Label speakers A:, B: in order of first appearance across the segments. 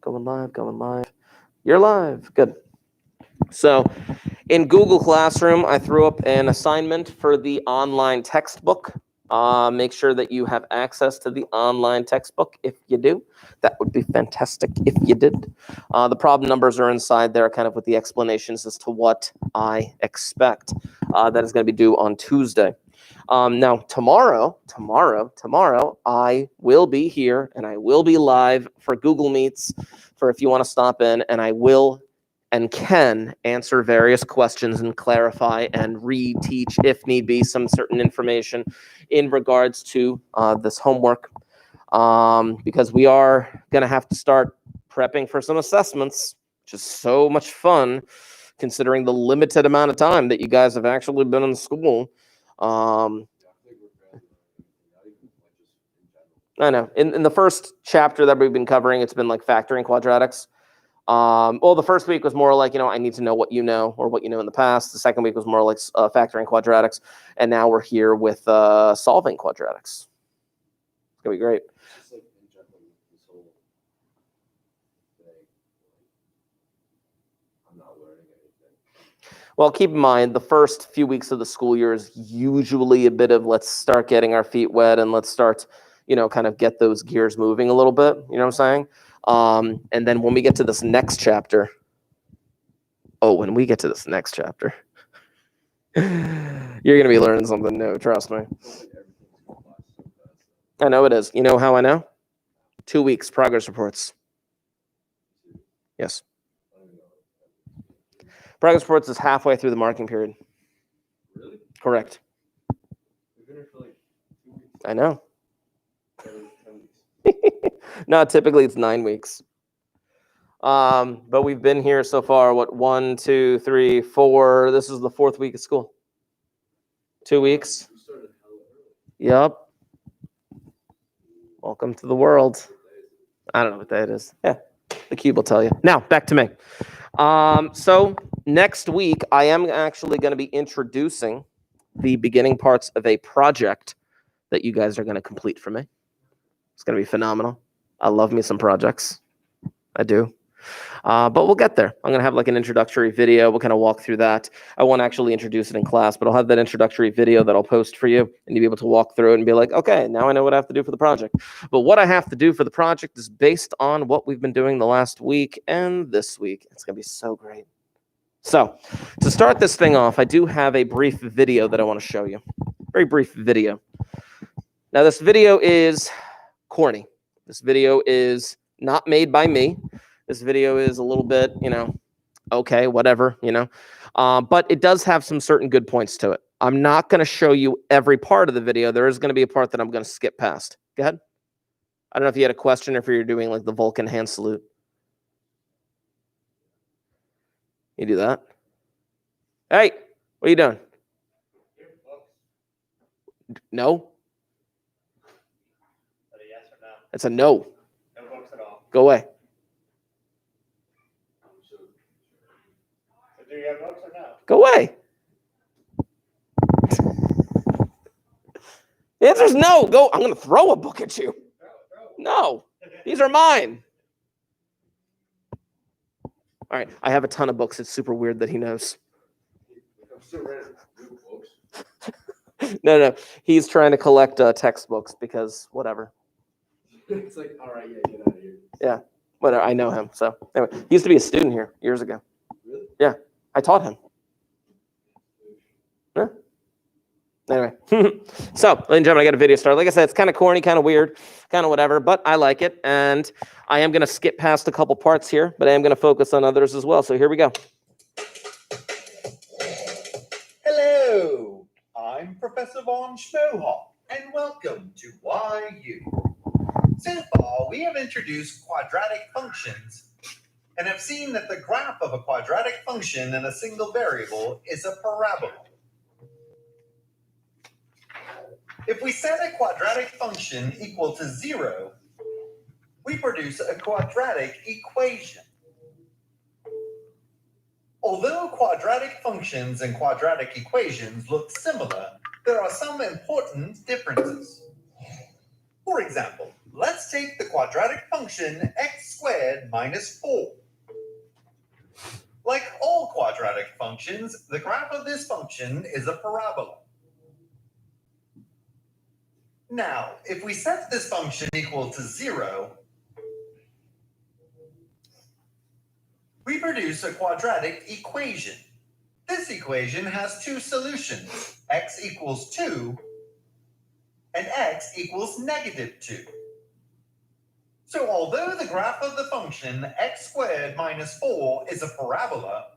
A: Going live, going live. You're live. Good. So in Google Classroom, I threw up an assignment for the online textbook. Make sure that you have access to the online textbook. If you do, that would be fantastic if you did. The problem numbers are inside there, kind of with the explanations as to what I expect. That is going to be due on Tuesday. Now, tomorrow, I will be here and I will be live for Google Meets for if you want to stop in, and I will and can answer various questions and clarify and reteach, if need be, some certain information in regards to this homework, because we are going to have to start prepping for some assessments, which is so much fun considering the limited amount of time that you guys have actually been in school. I know. In the first chapter that we've been covering, it's been like factoring quadratics. Well, the first week was more like, I need to know what you know or what you know in the past. The second week was more like factoring quadratics. And now we're here with solving quadratics. It's going to be great. Well, keep in mind, the first few weeks of the school year is usually a bit of let's start getting our feet wet and let's start, kind of get those gears moving a little bit. You know what I'm saying? And then when we get to this next chapter, you're going to be learning something new. Trust me. I know it is. You know how I know? 2 weeks progress reports. Yes. Progress reports is halfway through the marking period.
B: Really?
A: Correct.
B: We've been here for like 2 weeks.
A: I know.
B: 10 weeks.
A: No, typically it's 9 weeks. But we've been here so far, 1, 2, 3, 4. This is the 4th week of school. 2 weeks.
B: We started hella early.
A: Yep. Welcome to the world. I don't know what day it is. Yeah, the cube will tell you. Now, back to me. So next week, I am actually going to be introducing the beginning parts of a project that you guys are going to complete for me. It's going to be phenomenal. I love me some projects. I do. But we'll get there. I'm going to have like an introductory video. We'll kind of walk through that. I won't actually introduce it in class, but I'll have that introductory video that I'll post for you, and you'll be able to walk through it and be like, okay, now I know what I have to do for the project. But what I have to do for the project is based on what we've been doing the last week and this week. It's going to be so great. So to start this thing off, I do have a brief video that I want to show you. Very brief video. Now, this video is corny. This video is not made by me. This video is a little bit, okay, whatever, but it does have some certain good points to it. I'm not going to show you every part of the video. There is going to be a part that I'm going to skip past. Go ahead. I don't know if you had a question or if you're doing like the Vulcan hand salute. You do that? Hey, what are you doing? No?
C: Yes or no?
A: It's a no.
C: No books at all.
A: Go away.
C: So do you have books or no?
A: Go away. The answer is no. Go. I'm going to throw a book at you. No. These are mine. All right. I have a ton of books. It's super weird that he knows.
B: I'm still ready to do books.
A: No. He's trying to collect textbooks because whatever.
B: It's like, all right, yeah, get out of here.
A: Yeah. Whatever. I know him. So anyway, he used to be a student here years ago.
B: Really?
A: Yeah. I taught him. Yeah. Anyway, so, ladies and gentlemen, I got a video started. Like I said, it's kind of corny, kind of weird, kind of whatever, but I like it. And I am going to skip past a couple parts here, but I am going to focus on others as well. So here we go.
D: Hello, I'm Professor Von Schmohop, and welcome to YU. So far, we have introduced quadratic functions and have seen that the graph of a quadratic function in a single variable is a parabola. If we set a quadratic function equal to 0, we produce a quadratic equation. Although quadratic functions and quadratic equations look similar, there are some important differences. For example, Let's take the quadratic function x squared minus 4. Like all quadratic functions, the graph of this function is a parabola. Now, if we set this function equal to 0, we produce a quadratic equation. This equation has two solutions, x equals 2 and x equals negative 2. So although the graph of the function x squared minus 4 is a parabola,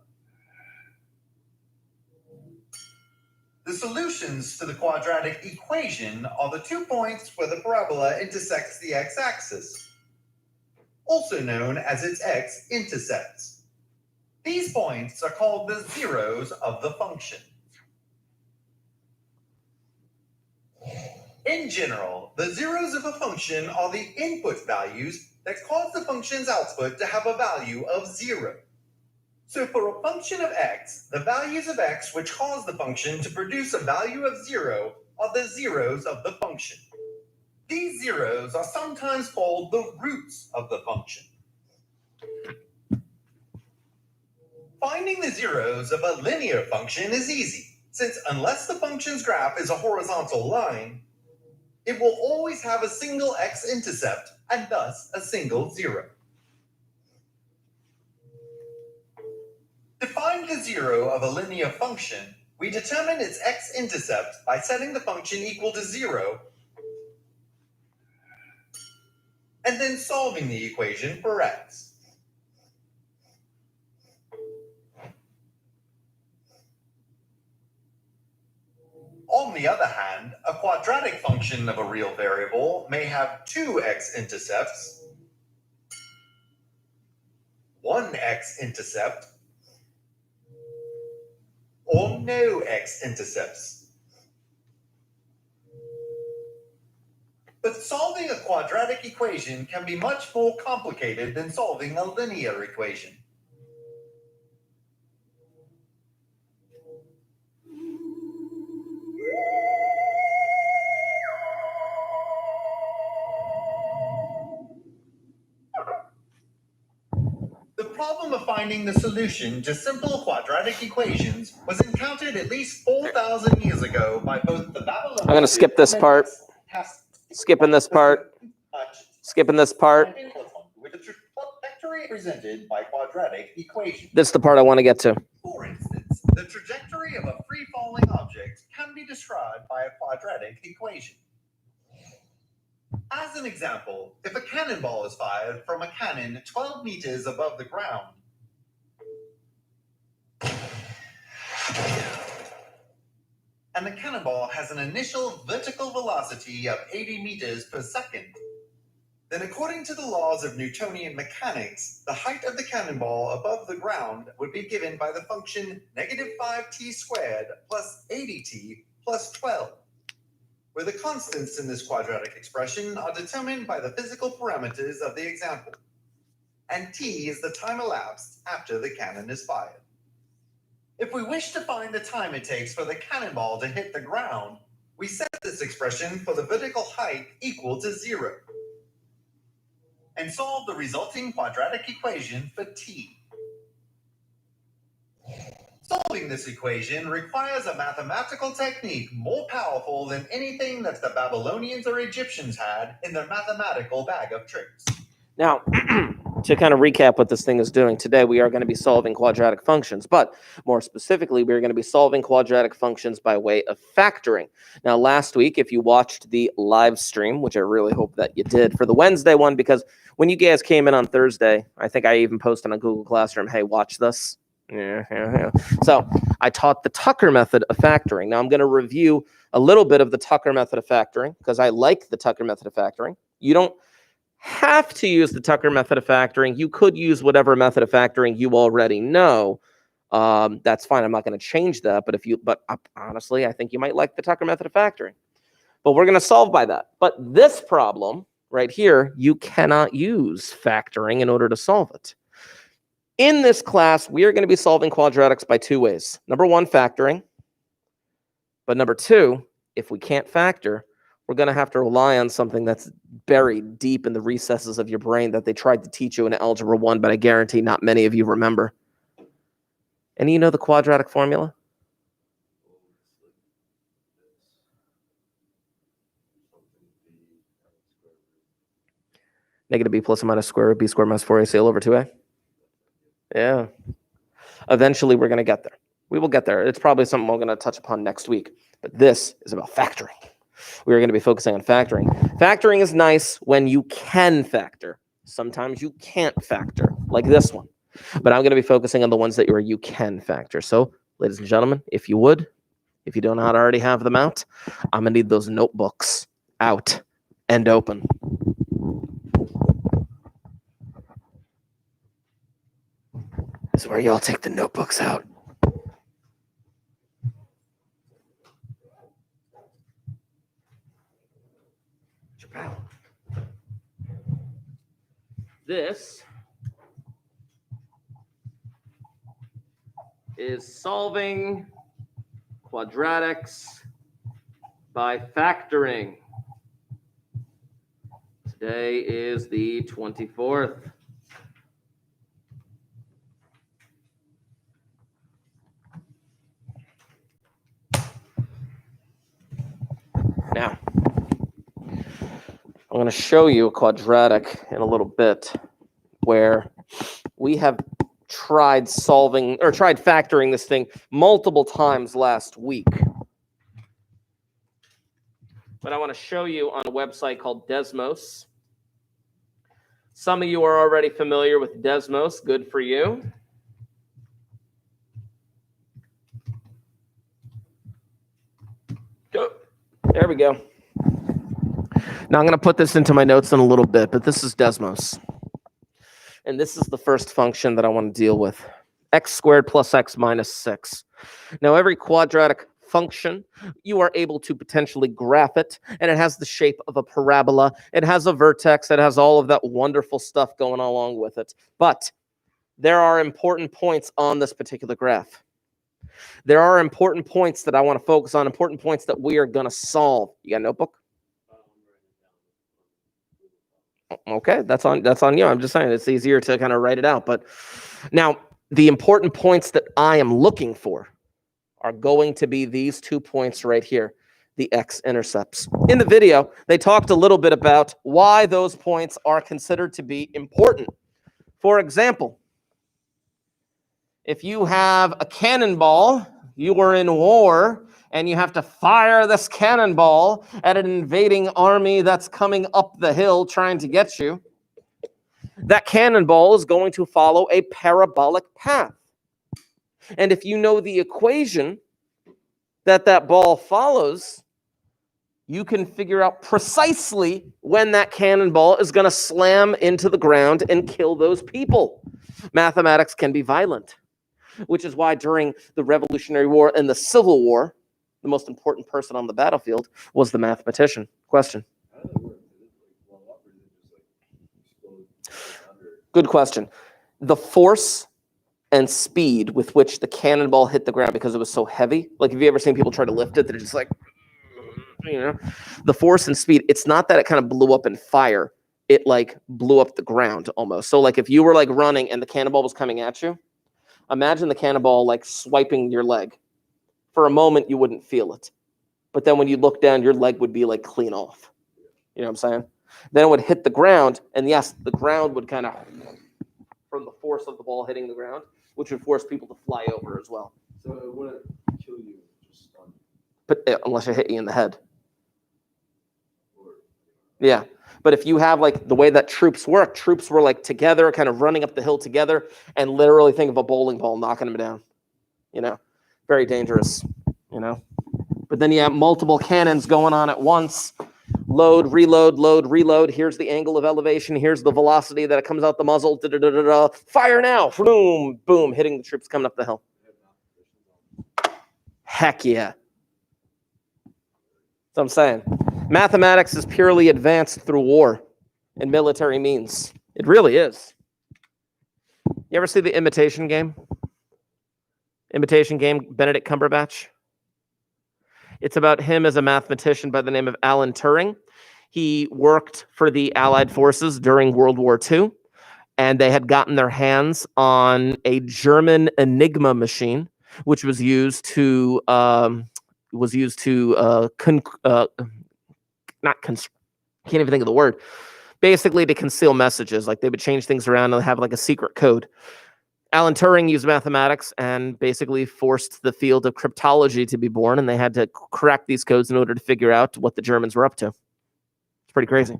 D: the solutions to the quadratic equation are the 2 points where the parabola intersects the x-axis, also known as its x-intercepts. These points are called the zeros of the function. In general, the zeros of a function are the input values that cause the function's output to have a value of 0. So for a function of x, the values of x which cause the function to produce a value of 0 are the zeros of the function. These zeros are sometimes called the roots of the function. Finding the zeros of a linear function is easy, since unless the function's graph is a horizontal line, it will always have a single x-intercept and thus a single zero. To find the zero of a linear function, we determine its x-intercept by setting the function equal to 0 and then solving the equation for x. On the other hand, a quadratic function of a real variable may have two x-intercepts, one x-intercept, or no x-intercepts. But solving a quadratic equation can be much more complicated than solving a linear equation. The problem of finding the solution to simple quadratic equations was encountered at least 4,000 years ago by both the Babylonians.
A: I'm going to skip this part. Skipping this part. Skipping this part.
D: With a trajectory presented by quadratic equations.
A: This is the part I want to get to.
D: For instance, the trajectory of a free-falling object can be described by a quadratic equation. As an example, if a cannonball is fired from a cannon 12 meters above the ground, and the cannonball has an initial vertical velocity of 80 meters per second, then according to the laws of Newtonian mechanics, the height of the cannonball above the ground would be given by the function -5t squared plus 80t plus 12. Where the constants in this quadratic expression are determined by the physical parameters of the example, and t is the time elapsed after the cannon is fired. If we wish to find the time it takes for the cannonball to hit the ground, we set this expression for the vertical height equal to 0, and solve the resulting quadratic equation for t. Solving this equation requires a mathematical technique more powerful than anything that the Babylonians or Egyptians had in their mathematical bag of tricks.
A: Now, to kind of recap what this thing is doing, today we are going to be solving quadratic functions, but more specifically, we're going to be solving quadratic functions by way of factoring. Now, last week, if you watched the live stream, which I really hope that you did, for the Wednesday one, because when you guys came in on Thursday, I think I even posted on Google Classroom, hey, watch this. Yeah. So I taught the Tucker method of factoring. Now I'm going to review a little bit of the Tucker method of factoring because I like the Tucker method of factoring. You don't have to use the Tucker method of factoring. You could use whatever method of factoring you already know. That's fine. I'm not going to change that. But honestly, I think you might like the Tucker method of factoring. But we're going to solve by that. But this problem right here, you cannot use factoring in order to solve it. In this class, we are going to be solving quadratics by two ways. Number one, factoring. But number two, if we can't factor, we're going to have to rely on something that's buried deep in the recesses of your brain that they tried to teach you in Algebra 1, but I guarantee not many of you remember. And you know the quadratic formula? Negative b plus or minus square root b squared minus 4ac all over 2a. Yeah. Eventually, we're going to get there. We will get there. It's probably something we're going to touch upon next week. But this is about factoring. We are going to be focusing on factoring. Factoring is nice when you can factor. Sometimes you can't factor, like this one. But I'm going to be focusing on the ones that you can factor. So, ladies and gentlemen, if you would, if you do not already have them out, I'm going to need those notebooks out and open. This is where y'all take the notebooks out. This is solving quadratics by factoring. Today is the 24th. Now, I'm going to show you a quadratic in a little bit where we have tried factoring this thing multiple times last week. But I want to show you on a website called Desmos. Some of you are already familiar with Desmos. Good for you. Go. There we go. Now I'm going to put this into my notes in a little bit, but this is Desmos. And this is the first function that I want to deal with. X squared plus x minus 6. Now every quadratic function, you are able to potentially graph it, and it has the shape of a parabola. It has a vertex. It has all of that wonderful stuff going along with it. But there are important points on this particular graph. There are important points that I want to focus on, important points that we are going to solve. You got a notebook? Okay, that's on you. I'm just saying it's easier to kind of write it out. But now, the important points that I am looking for are going to be these 2 points right here, the x-intercepts. In the video, they talked a little bit about why those points are considered to be important. For example, if you have a cannonball, you are in war, and you have to fire this cannonball at an invading army that's coming up the hill trying to get you, that cannonball is going to follow a parabolic path. And if you know the equation that ball follows, you can figure out precisely when that cannonball is going to slam into the ground and kill those people. Mathematics can be violent, which is why during the Revolutionary War and the Civil War, the most important person on the battlefield was the mathematician. Question. Good question. The force and speed with which the cannonball hit the ground, because it was so heavy, like have you ever seen people try to lift it, they're just like, you know, the force and speed, it's not that it kind of blew up in fire, it like blew up the ground almost. So like if you were like running and the cannonball was coming at you, imagine the cannonball like swiping your leg. For a moment, you wouldn't feel it. But then when you look down, your leg would be like clean off. You know what I'm saying? Then it would hit the ground, and yes, the ground would kind of, from the force of the ball hitting the ground, which would force people to fly over as well.
B: So it wouldn't kill you, just stun you.
A: But unless it hit you in the head. Yeah. But if you have like the way that troops work, troops were like together, kind of running up the hill together, and literally think of a bowling ball knocking them down. You know, very dangerous, you know. But then you have multiple cannons going on at once. Load, reload. Here's the angle of elevation. Here's the velocity that it comes out the muzzle. Da-da-da-da-da. Fire now. Boom, boom, hitting the troops coming up the hill. Heck yeah. That's what I'm saying. Mathematics is purely advanced through war and military means. It really is. You ever see the Imitation Game? Imitation Game, Benedict Cumberbatch? It's about him as a mathematician by the name of Alan Turing. He worked for the Allied forces during World War II, and they had gotten their hands on a German Enigma machine, which was used to can't even think of the word. Basically, to conceal messages. Like they would change things around and have like a secret code. Alan Turing used mathematics and basically forced the field of cryptology to be born, and they had to crack these codes in order to figure out what the Germans were up to. It's pretty crazy.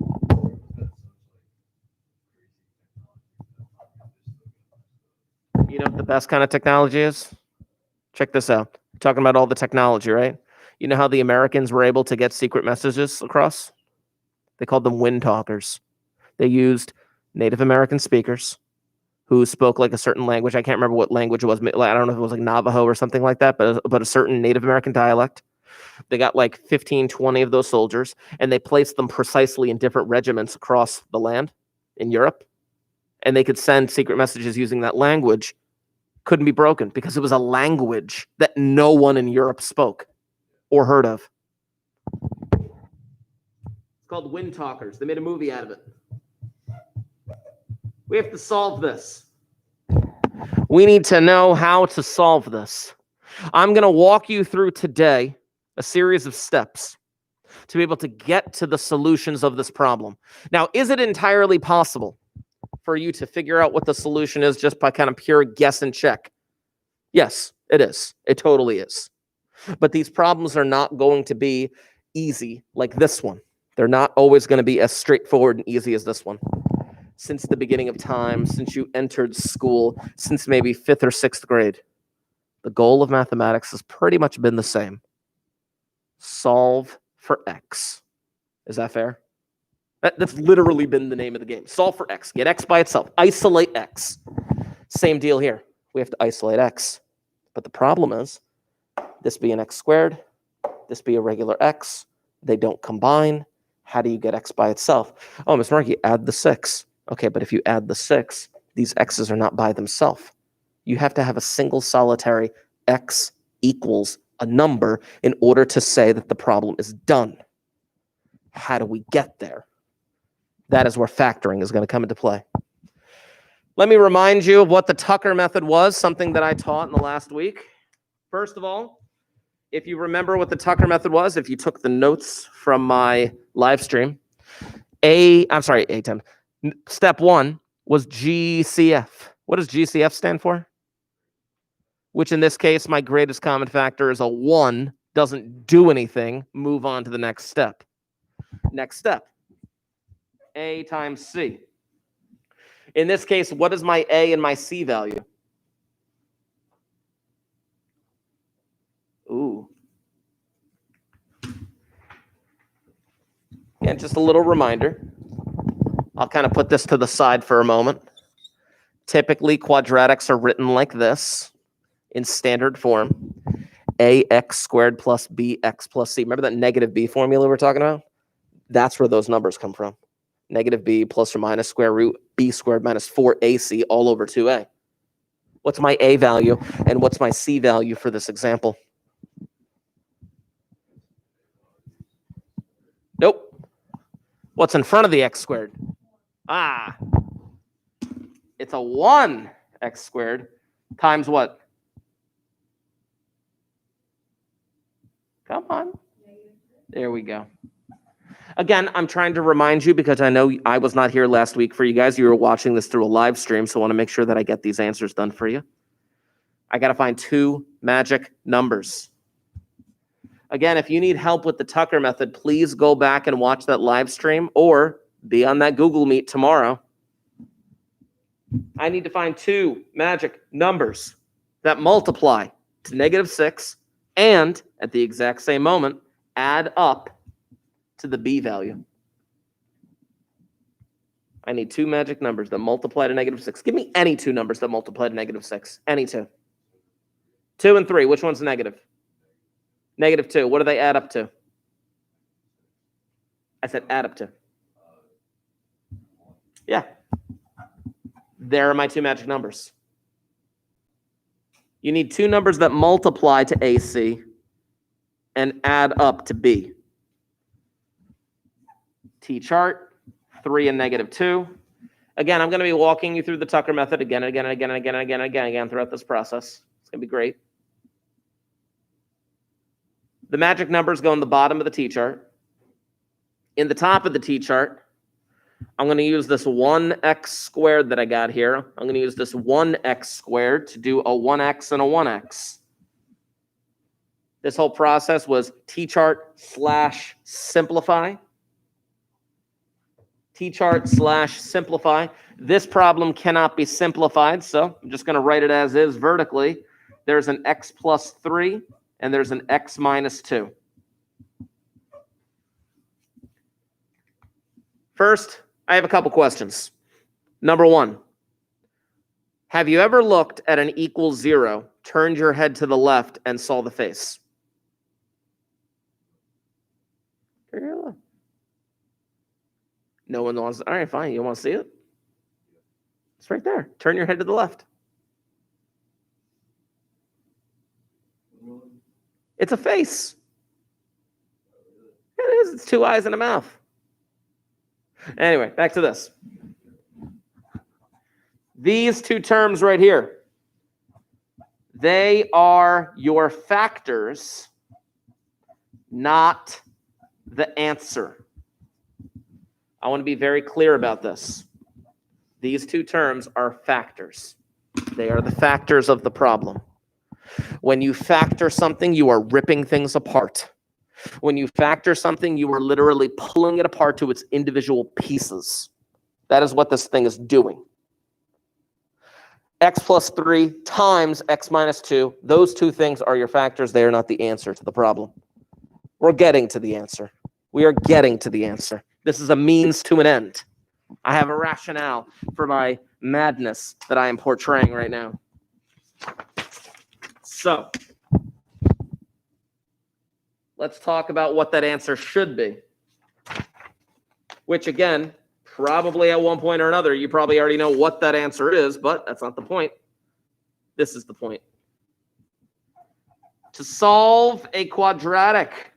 A: You know what the best kind of technology is? Check this out. We're talking about all the technology, right? You know how the Americans were able to get secret messages across? They called them wind talkers. They used Native American speakers who spoke like a certain language. I can't remember what language it was. I don't know if it was like Navajo or something like that, but a certain Native American dialect. They got like 15, 20 of those soldiers, and they placed them precisely in different regiments across the land in Europe. And they could send secret messages using that language. Couldn't be broken because it was a language that no one in Europe spoke or heard of. It's called Wind Talkers. They made a movie out of it. We have to solve this. We need to know how to solve this. I'm going to walk you through today a series of steps to be able to get to the solutions of this problem. Now, is it entirely possible for you to figure out what the solution is just by kind of pure guess and check? Yes, it is. It totally is. But these problems are not going to be easy like this one. They're not always going to be as straightforward and easy as this one. Since the beginning of time, since you entered school, since maybe 5th or 6th grade, the goal of mathematics has pretty much been the same. Solve for x. Is that fair? That's literally been the name of the game. Solve for x. Get x by itself. Isolate x. Same deal here. We have to isolate x. But the problem is, this be an x squared, this be a regular x. They don't combine. How do you get x by itself? Oh, Ms. Markey, add the 6. Okay, but if you add the 6, these x's are not by themselves. You have to have a single solitary x equals a number in order to say that the problem is done. How do we get there? That is where factoring is going to come into play. Let me remind you of what the Tucker method was, something that I taught in the last week. First of all, if you remember what the Tucker method was, if you took the notes from my live stream, step 1 was GCF. What does GCF stand for? Which in this case, my greatest common factor is a 1, doesn't do anything, move on to the next step. Next step, A times C. In this case, what is my A and my C value? Ooh. And just a little reminder. I'll kind of put this to the side for a moment. Typically, quadratics are written like this in standard form. AX squared plus BX plus C. Remember that negative B formula we're talking about? That's where those numbers come from. Negative B plus or minus square root B squared minus 4AC all over 2A. What's my A value and what's my C value for this example? Nope. What's in front of the x squared? It's a 1 x squared times what? Come on. There we go. Again, I'm trying to remind you because I know I was not here last week for you guys. You were watching this through a live stream, so I want to make sure that I get these answers done for you. I got to find 2 magic numbers. Again, if you need help with the Tucker method, please go back and watch that live stream or be on that Google Meet tomorrow. I need to find 2 magic numbers that multiply to -6 and at the exact same moment add up to the B value. I need 2 magic numbers that multiply to -6. Give me any 2 numbers that multiply to -6. Any 2. 2 and 3. Which one's negative? -2. What do they add up to? I said add up to. Yeah. There are my 2 magic numbers. You need 2 numbers that multiply to AC and add up to B. T chart, 3 and -2. Again, I'm going to be walking you through the Tucker method again and again and again and again and again and again and again throughout this process. It's going to be great. The magic numbers go in the bottom of the T chart. In the top of the T chart, I'm going to use this 1x squared that I got here. I'm going to use this 1x squared to do a 1x and a 1x. This whole process was T chart / simplify. T chart / simplify. This problem cannot be simplified, so I'm just going to write it as is vertically. There's an x plus 3 and there's an x minus 2. First, I have a couple questions. Number 1, have you ever looked at an equals 0, turned your head to the left, and saw the face? No one wants. All right, fine. You want to see it? It's right there. Turn your head to the left. It's a face. It is. It's 2 eyes and a mouth. Anyway, back to this. These two terms right here, they are your factors, not the answer. I want to be very clear about this. These two terms are factors. They are the factors of the problem. When you factor something, you are ripping things apart. When you factor something, you are literally pulling it apart to its individual pieces. That is what this thing is doing. X plus 3 times x minus 2. Those two things are your factors. They are not the answer to the problem. We're getting to the answer. We are getting to the answer. This is a means to an end. I have a rationale for my madness that I am portraying right now. So, let's talk about what that answer should be. Which, again, probably at one point or another, you probably already know what that answer is, but that's not the point. This is the point. To solve a quadratic,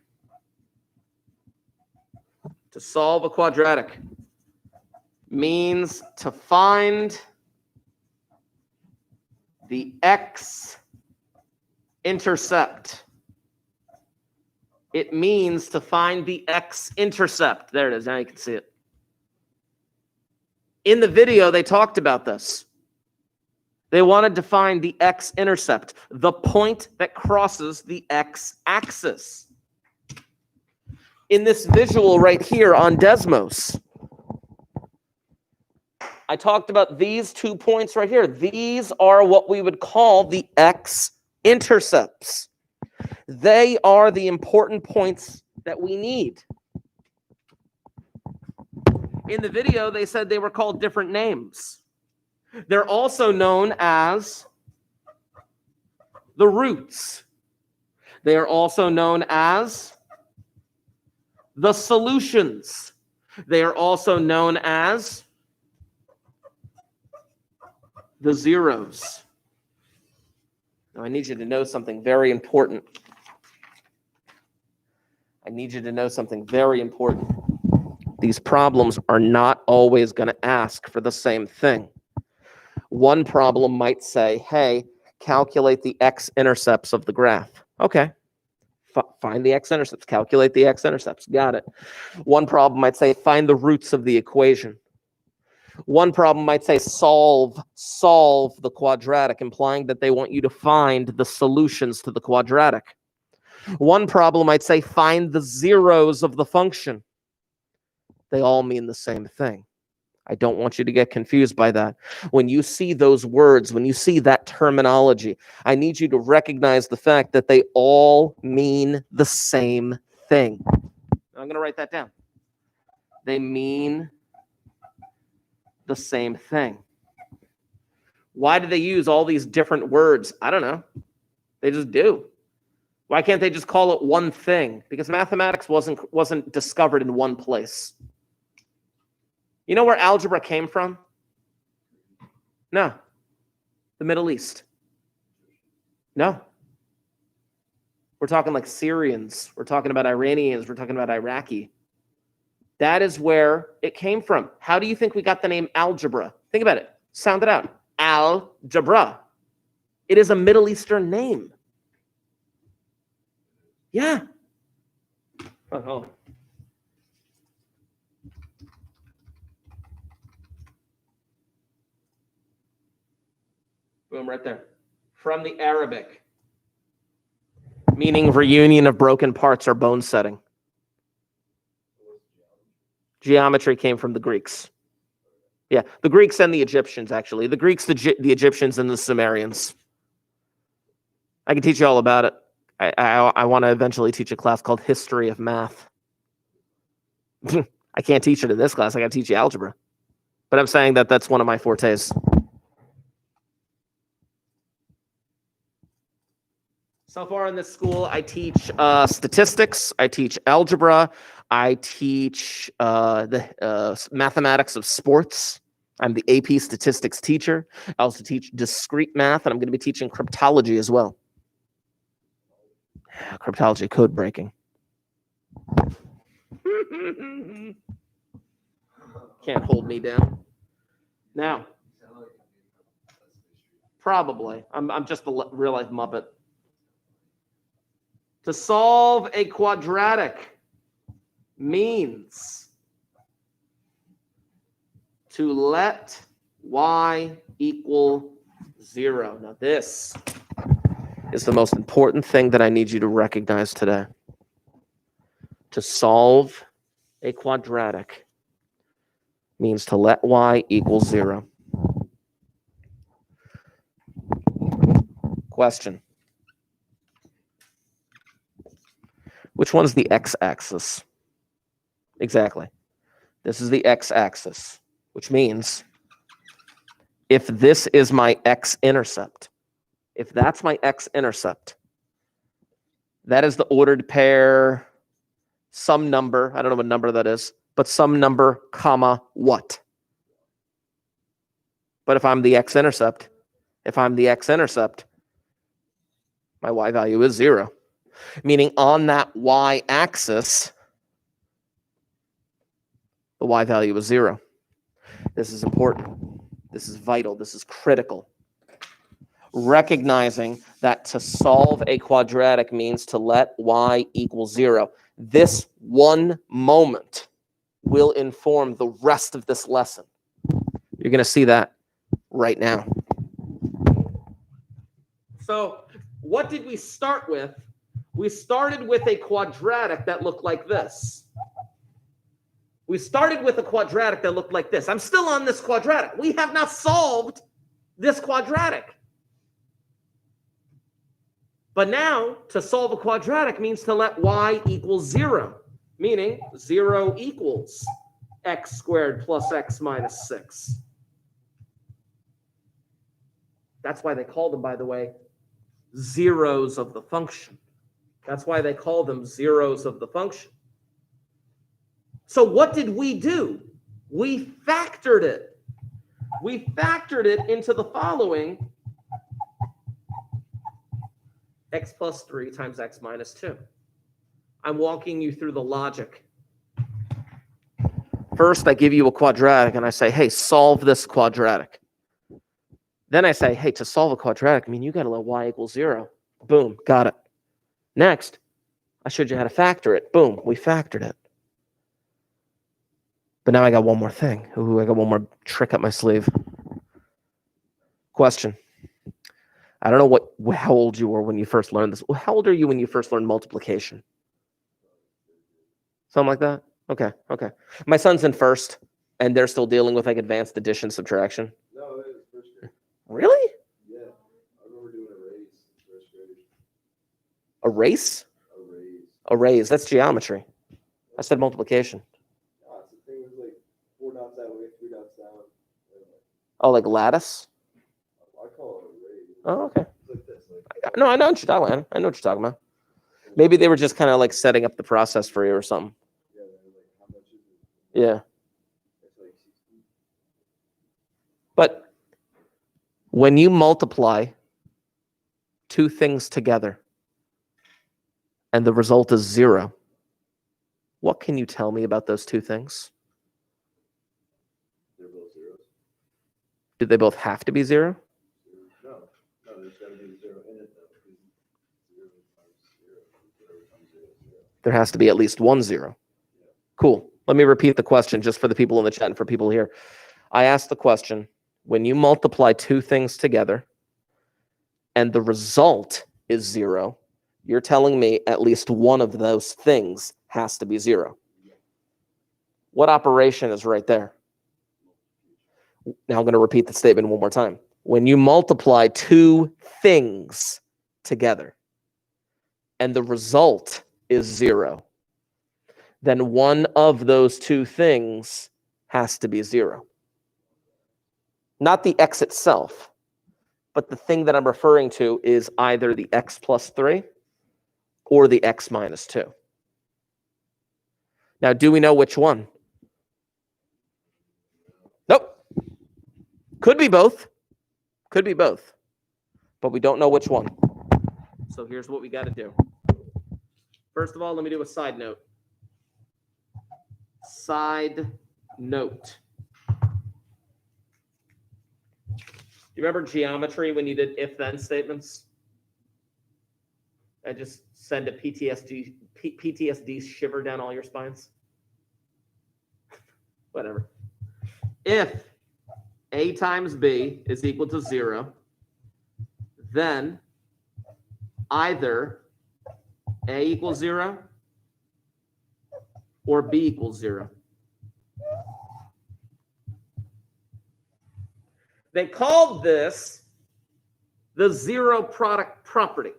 A: means to find the x-intercept. It means to find the x-intercept. There it is. Now you can see it. In the video, they talked about this. They wanted to find the x-intercept, the point that crosses the x-axis. In this visual right here on Desmos, I talked about these 2 points right here. These are what we would call the x-intercepts. They are the important points that we need. In the video, they said they were called different names. They're also known as the roots. They are also known as the solutions. They are also known as the zeros. Now, I need you to know something very important. These problems are not always going to ask for the same thing. One problem might say, hey, calculate the x-intercepts of the graph. Okay. Find the x-intercepts. Calculate the x-intercepts. Got it. One problem might say, find the roots of the equation. One problem might say, solve the quadratic, implying that they want you to find the solutions to the quadratic. One problem might say, find the zeros of the function. They all mean the same thing. I don't want you to get confused by that. When you see those words, when you see that terminology, I need you to recognize the fact that they all mean the same thing. I'm going to write that down. They mean the same thing. Why do they use all these different words? I don't know. They just do. Why can't they just call it one thing? Because mathematics wasn't discovered in one place. You know where algebra came from? No. The Middle East. No. We're talking like Syrians. We're talking about Iranians. We're talking about Iraqi. That is where it came from. How do you think we got the name algebra? Think about it. Sound it out. Algebra. It is a Middle Eastern name. Yeah. Oh. Boom, right there. From the Arabic, meaning reunion of broken parts or bone setting. Geometry came from the Greeks. Yeah, the Greeks and the Egyptians, actually. The Greeks, the Egyptians, and the Sumerians. I can teach you all about it. I want to eventually teach a class called History of Math. I can't teach it in this class. I got to teach you algebra. But I'm saying that that's one of my fortes. So far in this school, I teach statistics. I teach algebra. I teach the mathematics of sports. I'm the AP statistics teacher. I also teach discrete math, and I'm going to be teaching cryptology as well. Cryptology, code breaking. Can't hold me down. Now, probably. I'm just a real life Muppet. To solve a quadratic means to let y equal 0. Now this is the most important thing that I need you to recognize today. To solve a quadratic means to let y equal 0. Question. Which one's the x-axis? Exactly. This is the x-axis, which means if this is my x-intercept, if that's my x-intercept, that is the ordered pair, some number, I don't know what number that is, but some number, comma, what? But if I'm the x-intercept, my y value is 0. Meaning on that y-axis, the y value is 0. This is important. This is vital. This is critical. Recognizing that to solve a quadratic means to let y equal 0. This one moment will inform the rest of this lesson. You're going to see that right now. So, what did we start with? We started with a quadratic that looked like this. I'm still on this quadratic. We have not solved this quadratic. But now, to solve a quadratic means to let y equal 0, meaning 0 equals x squared plus x minus 6. That's why they call them, by the way, zeros of the function. That's why they call them zeros of the function. So what did we do? We factored it. We factored it into the following: x plus 3 times x minus 2. I'm walking you through the logic. First, I give you a quadratic, and I say, hey, solve this quadratic. Then I say, hey, to solve a quadratic, I mean, you got to let y equal 0. Boom, got it. Next, I showed you how to factor it. Boom, we factored it. But now I got one more thing. Ooh, I got one more trick up my sleeve. Question. I don't know how old you were when you first learned this. How old are you when you first learned multiplication? Something like that? Okay. My son's in first, and they're still dealing with like advanced addition, subtraction.
B: No, it was first grade.
A: Really?
B: Yeah, I remember doing a raise in first grade.
A: A race?
B: A raise.
A: A raise. That's geometry. I said multiplication.
B: Ah, so the thing was like 4 dots that way, 3 dots down.
A: Oh, like lattice?
B: I call it a raise.
A: Oh, okay.
B: It's like this. Like,
A: No, I know what you're talking about. I know what you're talking about. Maybe they were just kind of like setting up the process for you or something.
B: yeah, they were like, how much is it?
A: Yeah.
B: It's like 60.
A: But when you multiply two things together, and the result is 0. What can you tell me about those two things?
B: They're both zeros.
A: Do they both have to be 0?
B: No, there's got to be a 0 in it though. Because 0 times 0, 0 times 0 is 0.
A: There has to be at least one 0. Cool. Let me repeat the question just for the people in the chat and for people here. I asked the question, when you multiply two things together and the result is 0, you're telling me at least one of those things has to be 0. What operation is right there? Now I'm going to repeat the statement one more time. When you multiply two things together and the result is 0, then one of those two things has to be 0. Not the x itself, but the thing that I'm referring to is either the x plus 3 or the x minus 2. Now, do we know which one? Nope. Could be both. Could be both. But we don't know which one. So here's what we got to do. First of all, let me do a side note. Side note. You remember geometry when you did if-then statements? I just send a PTSD shiver down all your spines. Whatever. If A times B is equal to 0, then either A equals 0 or B equals 0. They called this the zero product property.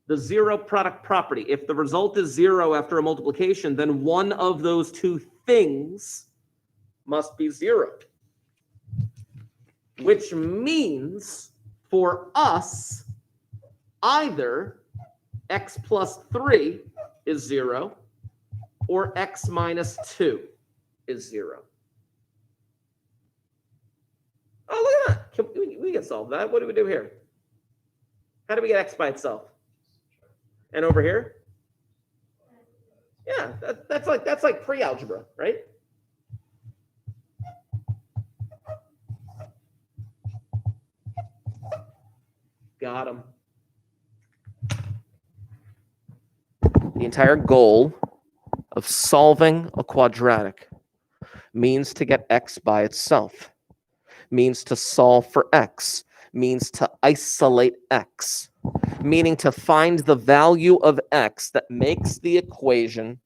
A: The zero product property. If the result is 0 after a multiplication, then one of those two things must be 0. Which means for us, either x plus 3 is 0 or x minus 2 is 0. Oh, look at that. We can solve that. What do we do here? How do we get x by itself? And over here? Yeah, that's like pre-algebra, right? Got him. The entire goal of solving a quadratic means to get x by itself, means to solve for x, means to isolate x, meaning to find the value of x that makes the equation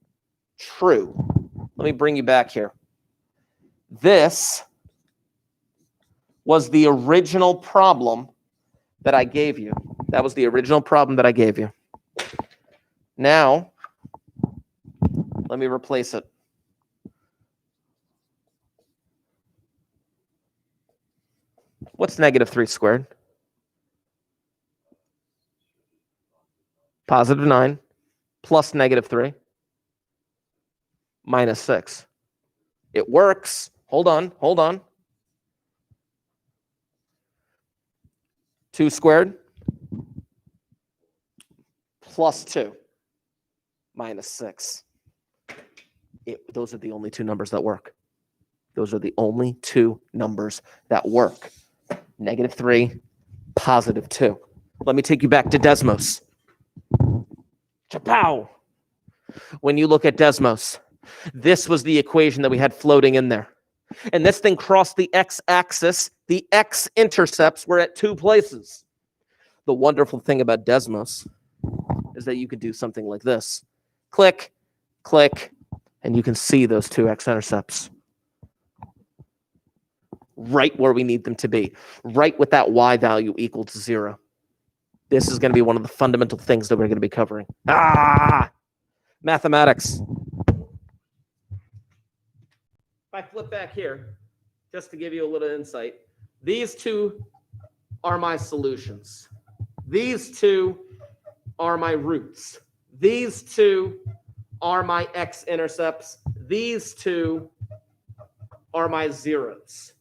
A: true. Let me bring you back here. This was the original problem that I gave you. That was the original problem that I gave you. Now, let me replace it. What's negative 3 squared? Positive 9 plus negative 3 minus 6. It works. Hold on. 2 squared plus 2 minus 6. Those are the only two numbers that work. Those are the only two numbers that work. Negative 3, positive 2. Let me take you back to Desmos. Chapow! When you look at Desmos, this was the equation that we had floating in there. And this thing crossed the x-axis. The x-intercepts were at two places. The wonderful thing about Desmos is that you could do something like this. Click, click, and you can see those two x-intercepts. Right where we need them to be. Right with that y value equal to 0. This is going to be one of the fundamental things that we're going to be covering. Mathematics. If I flip back here, just to give you a little insight, these two are my solutions. These two are my roots. These two are my x-intercepts. These two are my zeros.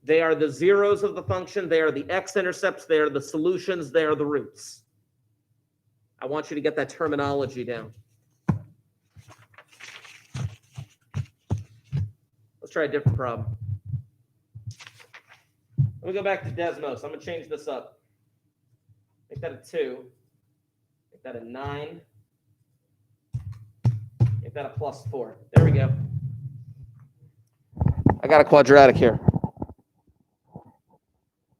A: They are the zeros of the function. They are the x-intercepts. They are the solutions. They are the roots. I want you to get that terminology down. Let's try a different problem. Let me go back to Desmos. I'm going to change this up. Make that a 2. Make that a 9. Make that a +4. There we go. I got a quadratic here.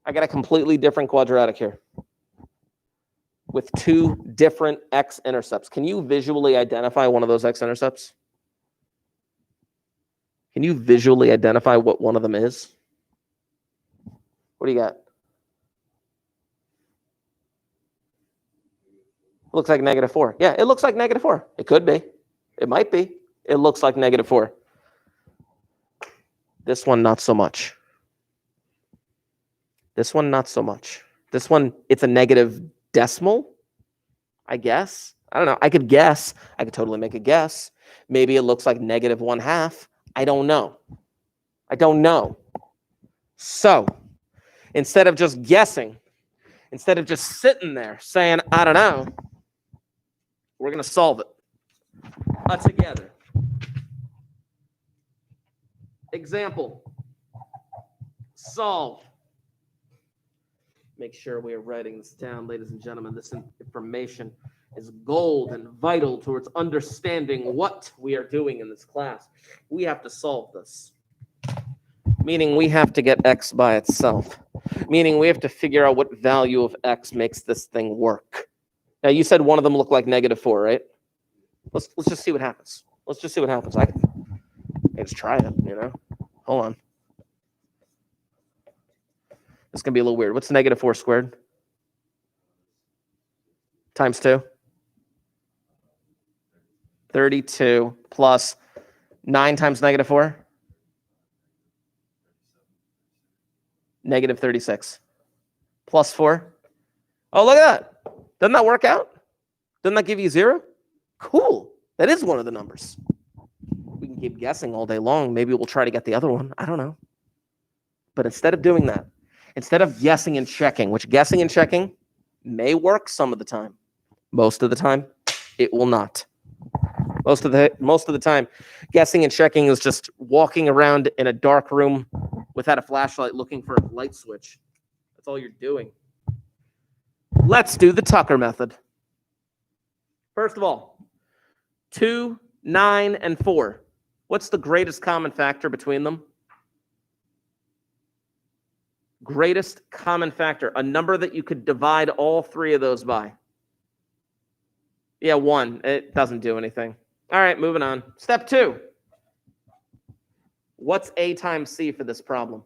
A: I got a completely different quadratic here with 2 different x-intercepts. Can you visually identify one of those x-intercepts? Can you visually identify what one of them is? What do you got? Looks like -4. Yeah, it looks like -4. It could be. It might be. It looks like -4. This one, not so much. This one, not so much. This one, it's a negative decimal, I guess. I don't know. I could guess. I could totally make a guess. Maybe it looks like -1/2. I don't know. I don't know. So instead of just guessing, instead of just sitting there saying, I don't know, we're going to solve it together. Example. Solve. Make sure we are writing this down, ladies and gentlemen. This information is gold and vital towards understanding what we are doing in this class. We have to solve this. Meaning we have to get x by itself. Meaning we have to figure out what value of x makes this thing work. Now, you said one of them looked like -4, right? Let's just see what happens. Let's just see what happens. I can just try it, you know? Hold on. It's going to be a little weird. What's -4 squared? Times 2? 32 plus 9 times -4? -36. Plus 4? Oh, look at that. Doesn't that work out? Doesn't that give you 0? Cool. That is one of the numbers. We can keep guessing all day long. Maybe we'll try to get the other one. I don't know. But instead of doing that, instead of guessing and checking, which guessing and checking may work some of the time, most of the time, it will not. Most of the time, guessing and checking is just walking around in a dark room without a flashlight looking for a light switch. That's all you're doing. Let's do the Tucker method. First of all, 2, 9, and 4. What's the greatest common factor between them? Greatest common factor, a number that you could divide all 3 of those by. Yeah, 1. It doesn't do anything. All right, moving on. Step 2. What's A times C for this problem?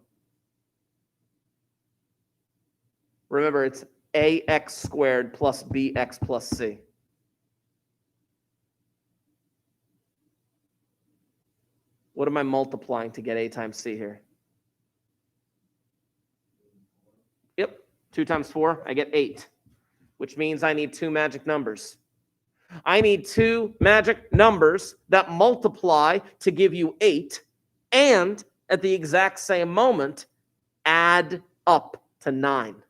A: Remember, it's AX squared plus BX plus C. What am I multiplying to get A times C here? Yep, 2 times 4, I get 8, which means I need 2 magic numbers. I need 2 magic numbers that multiply to give you 8, and at the exact same moment, add up to 9.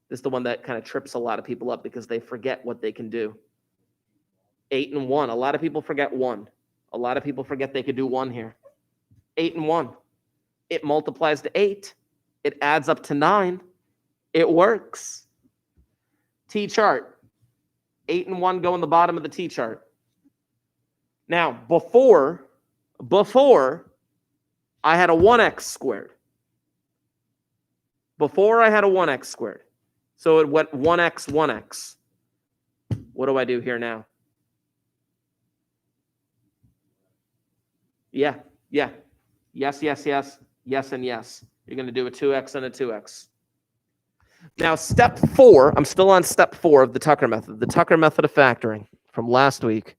A: This is the one that kind of trips a lot of people up because they forget what they can do. 8 and 1. A lot of people forget 1. A lot of people forget they could do 1 here. 8 and 1. It multiplies to 8. It adds up to 9. It works. T-chart. 8 and 1 go in the bottom of the T-chart. Now, before I had a 1x squared. Before I had a 1x squared. So it went 1x, 1x. What do I do here now? Yeah. Yes, and yes. You're going to do a 2x and a 2x. Now, step 4, I'm still on step 4 of the Tucker method. The Tucker method of factoring from last week.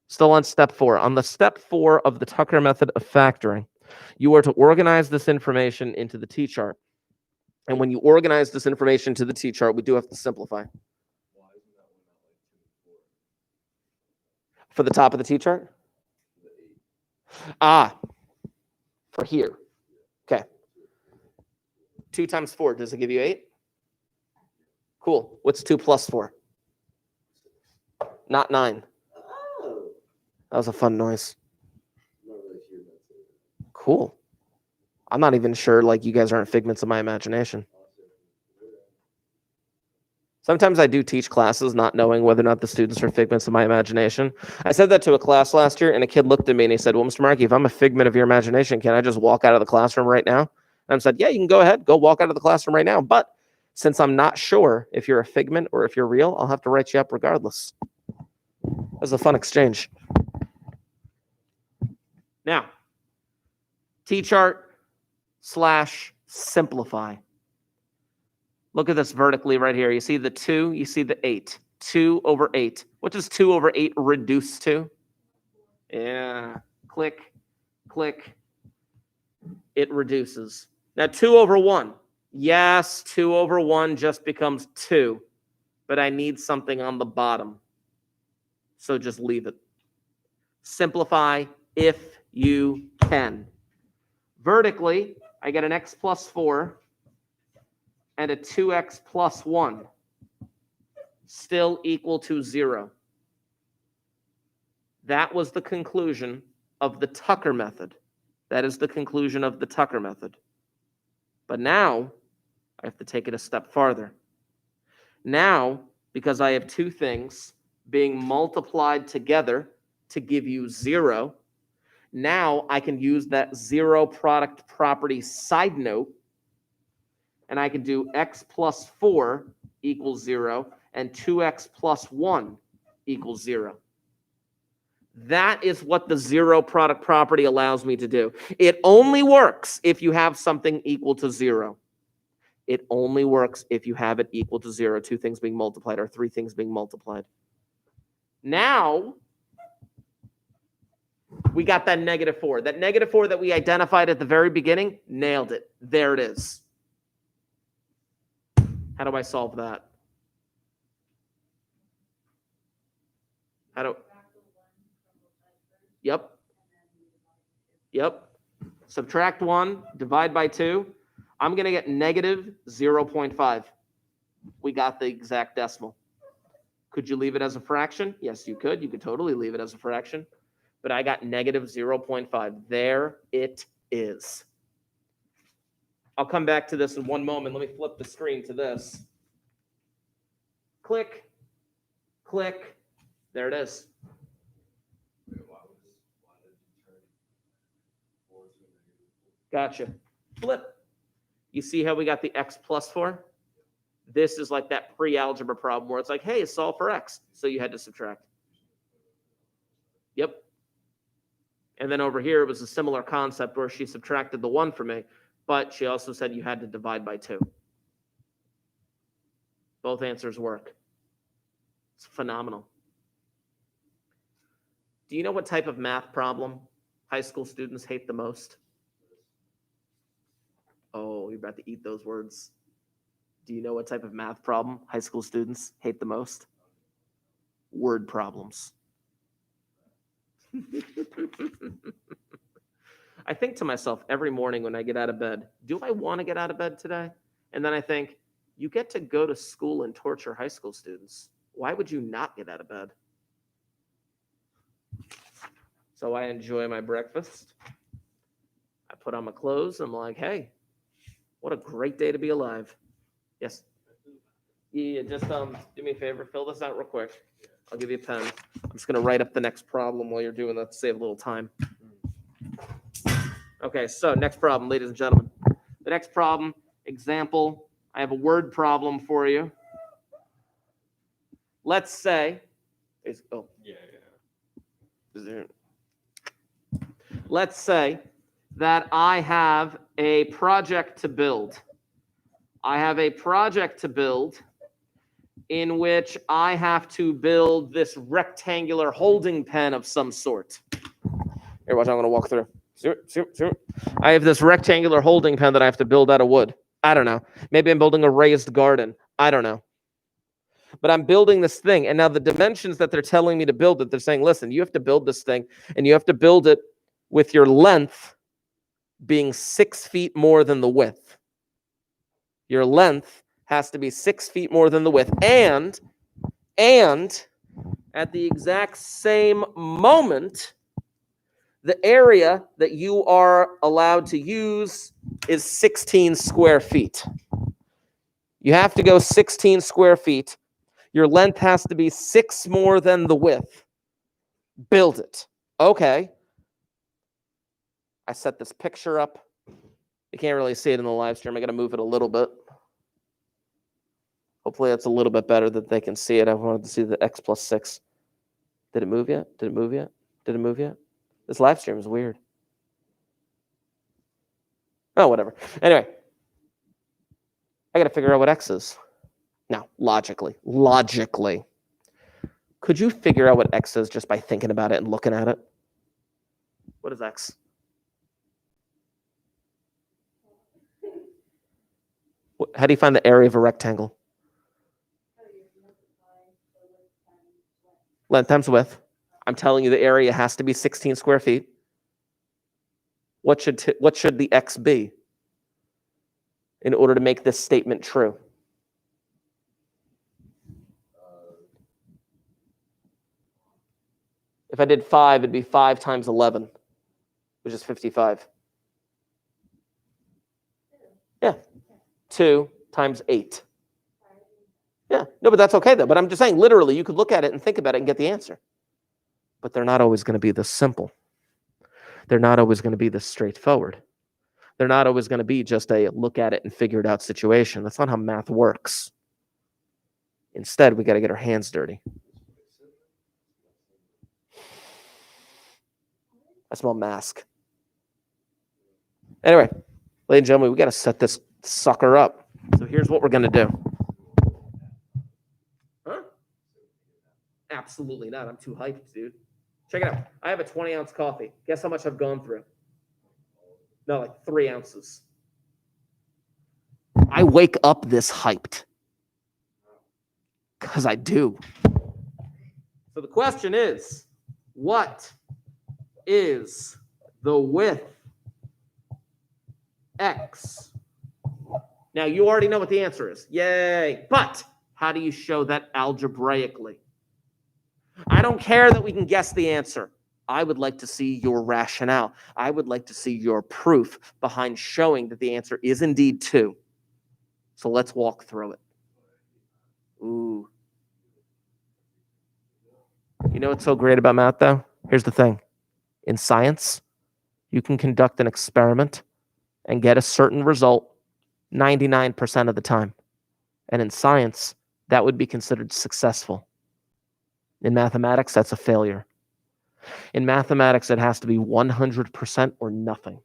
A: Still on step 4. On the step 4 of the Tucker method of factoring, you are to organize this information into the T-chart. And when you organize this information to the T-chart, we do have to simplify. For the top of the T-chart? For here. Okay. 2 times 4, does it give you 8? Cool. What's 2 plus 4? Not 9.
B: Oh.
A: That was a fun noise.
B: Not really sure that's it.
A: Cool. I'm not even sure, like, you guys aren't figments of my imagination. Sometimes I do teach classes not knowing whether or not the students are figments of my imagination. I said that to a class last year, and a kid looked at me and he said, well, Mr. Markey, if I'm a figment of your imagination, can I just walk out of the classroom right now? And I said, yeah, you can go ahead. Go walk out of the classroom right now. But since I'm not sure if you're a figment or if you're real, I'll have to write you up regardless. That was a fun exchange. Now, T-chart / simplify. Look at this vertically right here. You see the 2, you see the 8. 2 over 8. What does 2 over 8 reduce to? Yeah. Click, click. It reduces. Now 2 over 1. Yes, 2 over 1 just becomes 2. But I need something on the bottom. So just leave it. Simplify if you can. Vertically, I get an x plus 4. And a 2x plus 1 still equal to 0. That was the conclusion of the Tucker method. That is the conclusion of the Tucker method. But now, I have to take it a step farther. Now, because I have 2 things being multiplied together to give you 0, now I can use that 0 product property side note, and I can do x plus 4 equals 0 and 2x plus 1 equals 0. That is what the 0 product property allows me to do. It only works if you have something equal to 0. It only works if you have it equal to 0, 2 things being multiplied or 3 things being multiplied. Now, we got that -4. That -4 that we identified at the very beginning, nailed it. There it is. How do I solve that? Yep. Subtract 1, divide by 2. I'm going to get -0.5. We got the exact decimal. Could you leave it as a fraction? Yes, you could. You could totally leave it as a fraction. But I got -0.5. There it is. I'll come back to this in one moment. Let me flip the screen to this. Click, click. There it is. Gotcha. Flip. You see how we got the x plus 4? This is like that pre-algebra problem where it's like, hey, solve for x. So you had to subtract. Yep. And then over here, it was a similar concept where she subtracted the 1 for me, but she also said you had to divide by 2. Both answers work. It's phenomenal. Do you know what type of math problem high school students hate the most? Oh, you're about to eat those words. Do you know what type of math problem high school students hate the most? Word problems. I think to myself every morning when I get out of bed, do I want to get out of bed today? And then I think, you get to go to school and torture high school students. Why would you not get out of bed? So I enjoy my breakfast. I put on my clothes. I'm like, hey, what a great day to be alive. Yes. Yeah, just do me a favor, fill this out real quick. I'll give you a pen. I'm just going to write up the next problem while you're doing that to save a little time. Okay, so next problem, ladies and gentlemen. The next problem, example, I have a word problem for you. Let's say, let's say that I have a project to build. I have a project to build in which I have to build this rectangular holding pen of some sort. Here, watch, I'm going to walk through. I have this rectangular holding pen that I have to build out of wood. I don't know. Maybe I'm building a raised garden. I don't know. But I'm building this thing. And now the dimensions that they're telling me to build it, they're saying, listen, you have to build this thing and you have to build it with your length being 6 feet more than the width. your length has to be 6 feet more than the width. And at the exact same moment, the area that you are allowed to use is 16 square feet. You have to go 16 square feet. Your length has to be 6 more than the width. Build it. Okay. I set this picture up. You can't really see it in the live stream. I got to move it a little bit. Hopefully that's a little bit better that they can see it. I wanted to see the X plus 6. Did it move yet? Did it move yet? Did it move yet? This live stream is weird. Oh, whatever. Anyway, I got to figure out what X is. Now, logically, could you figure out what X is just by thinking about it and looking at it? What is X? How do you find the area of a rectangle? Length times width. I'm telling you the area has to be 16 square feet. What should the X be in order to make this statement true? If I did 5, it'd be 5 times 11, which is 55. Yeah. 2 times 8. Yeah. No, but that's okay though. But I'm just saying, literally, you could look at it and think about it and get the answer. But they're not always going to be this simple. They're not always going to be this straightforward. They're not always going to be just a look at it and figure it out situation. That's not how math works. Instead, we got to get our hands dirty. I smell mask. Anyway, ladies and gentlemen, we got to set this sucker up. So here's what we're going to do. Huh? Absolutely not. I'm too hyped, dude. Check it out. I have a 20-ounce coffee. Guess how much I've gone through? No, like 3 ounces. I wake up this hyped. Because I do. So the question is, what is the width X? Now, you already know what the answer is. Yay. But how do you show that algebraically? I don't care that we can guess the answer. I would like to see your rationale. I would like to see your proof behind showing that the answer is indeed 2. So let's walk through it. Ooh. You know what's so great about math, though? Here's the thing. In science, you can conduct an experiment and get a certain result 99% of the time. And in science, that would be considered successful. In mathematics, that's a failure. In mathematics, it has to be 100% or nothing.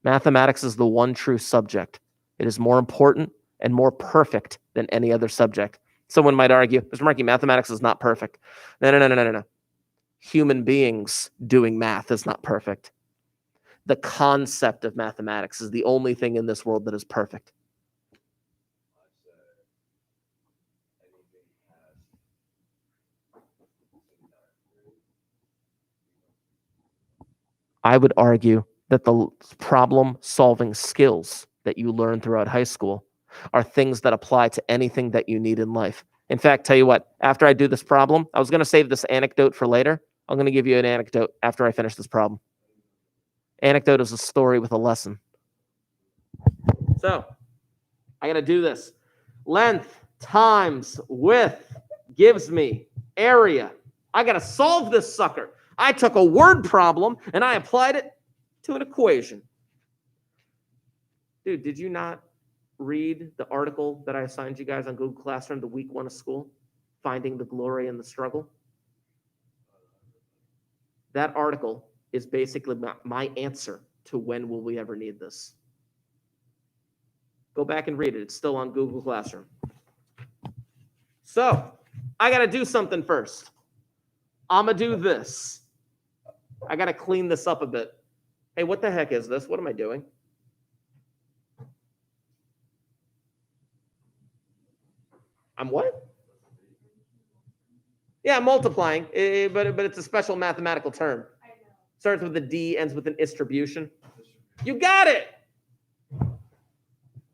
A: Mathematics is the one true subject. It is more important and more perfect than any other subject. Someone might argue, Mr. Markey, mathematics is not perfect. No. Human beings doing math is not perfect. The concept of mathematics is the only thing in this world that is perfect. I would argue that the problem-solving skills that you learn throughout high school are things that apply to anything that you need in life. In fact, tell you what, after I do this problem, I was going to save this anecdote for later. I'm going to give you an anecdote after I finish this problem. Anecdote is a story with a lesson. So, I got to do this. Length times width gives me area. I got to solve this sucker. I took a word problem and I applied it to an equation. Dude, did you not read the article that I assigned you guys on Google Classroom the week 1 of school? Finding the glory in the struggle? That article is basically my answer to when will we ever need this. Go back and read it. It's still on Google Classroom. So, I got to do something first. I'm going to do this. I got to clean this up a bit. Hey, what the heck is this? What am I doing? I'm what? Yeah, I'm multiplying, but it's a special mathematical term. Starts with a D, ends with an distribution. You got it.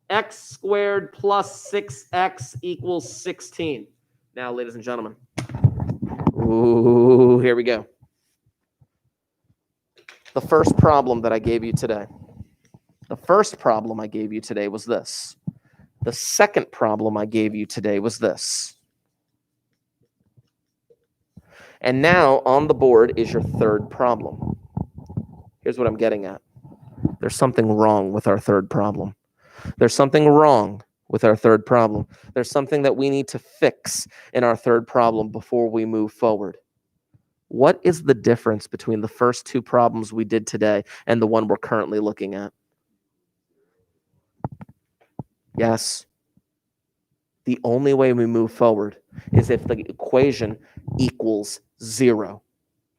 A: x squared plus 6x equals 16. Now, ladies and gentlemen. Ooh, here we go. The first problem that I gave you today. The first problem I gave you today was this. The second problem I gave you today was this. And now on the board is your third problem. Here's what I'm getting at. There's something wrong with our third problem. There's something wrong with our third problem. There's something that we need to fix in our third problem before we move forward. What is the difference between the first two problems we did today and the one we're currently looking at? Yes. The only way we move forward is if the equation equals 0.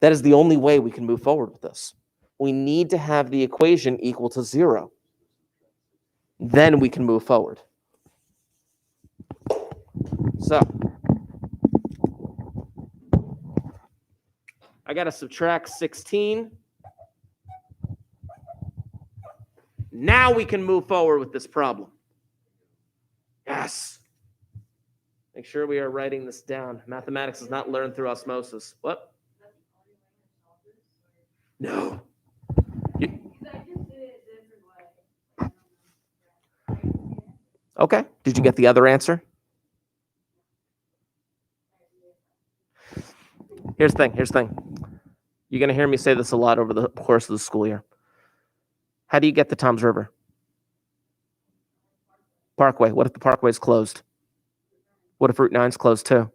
A: That is the only way we can move forward with this. We need to have the equation equal to 0. Then we can move forward. So, I got to subtract 16. Now we can move forward with this problem. Yes. Make sure we are writing this down. Mathematics is not learned through osmosis. What? No. Okay. Did you get the other answer? Here's the thing. You're going to hear me say this a lot over the course of the school year. How do you get to Tom's River? Parkway. What if the Parkway is closed? What if Route 9's closed too?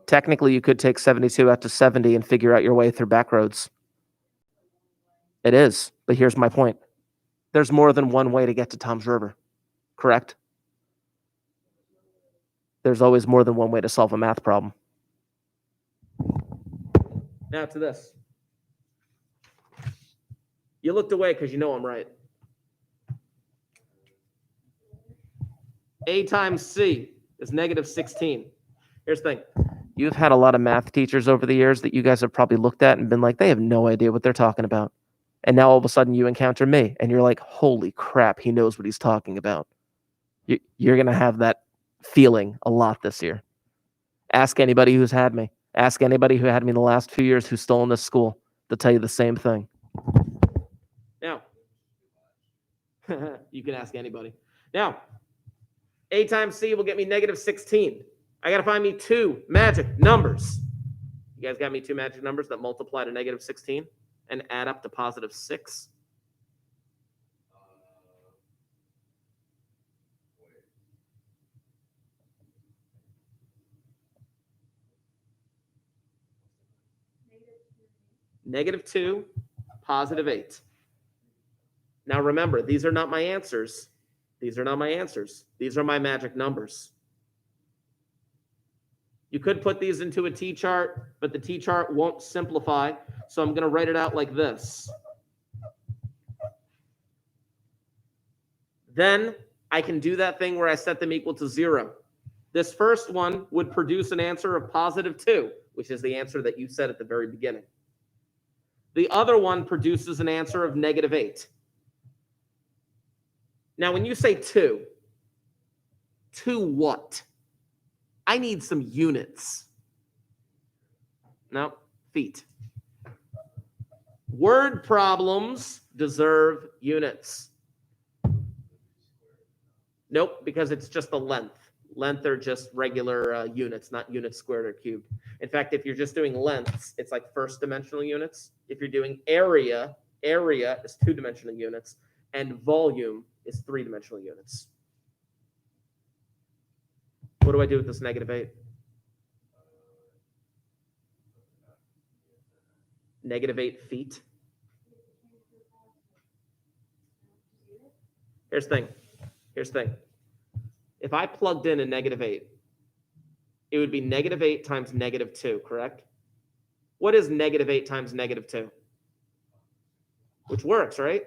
A: Technically, you could take 72 out to 70 and figure out your way through back roads. It is, but here's my point. There's more than one way to get to Tom's River, correct? There's always more than one way to solve a math problem. Now to this. You looked away because you know I'm right. A times C is negative 16. Here's the thing. You've had a lot of math teachers over the years that you guys have probably looked at and been like, they have no idea what they're talking about. And now all of a sudden you encounter me and you're like, holy crap, he knows what he's talking about. You're going to have that feeling a lot this year. Ask anybody who's had me. Ask anybody who had me in the last few years who's still in this school. They'll tell you the same thing. Now, you can ask anybody. Now, A times C will get me negative 16. I got to find me two magic numbers. You guys got me two magic numbers that multiply to negative 16 and add up to positive 6? Negative 2, positive 8. Now remember, these are not my answers. These are not my answers. These are my magic numbers. You could put these into a T-chart, but the T-chart won't simplify, so I'm going to write it out like this. Then I can do that thing where I set them equal to 0. This first one would produce an answer of positive 2, which is the answer that you said at the very beginning. The other one produces an answer of negative 8. Now, when you say 2 what? I need some units. No, feet. Word problems deserve units. Nope, because it's just the length. Length are just regular units, not units squared or cubed. In fact, if you're just doing lengths, it's like first dimensional units. If you're doing area is 2-dimensional units, and volume is 3-dimensional units. What do I do with this negative 8? Negative 8 feet. Here's the thing. If I plugged in a negative 8, it would be negative 8 times negative 2, correct? What is negative 8 times negative 2? Which works, right?